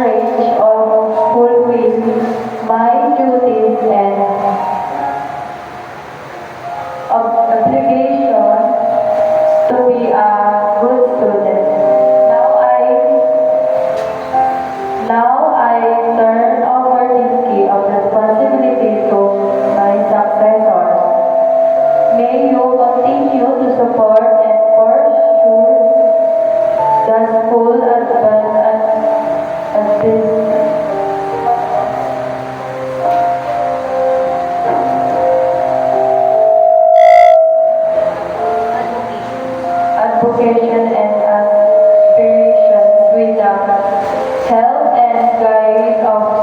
courage of fulfilling my duties and obligation to be a good student. Now I turn over this key of responsibility to my successors. May you continue to support and pursue the school advocation and aspirations with the help and guide of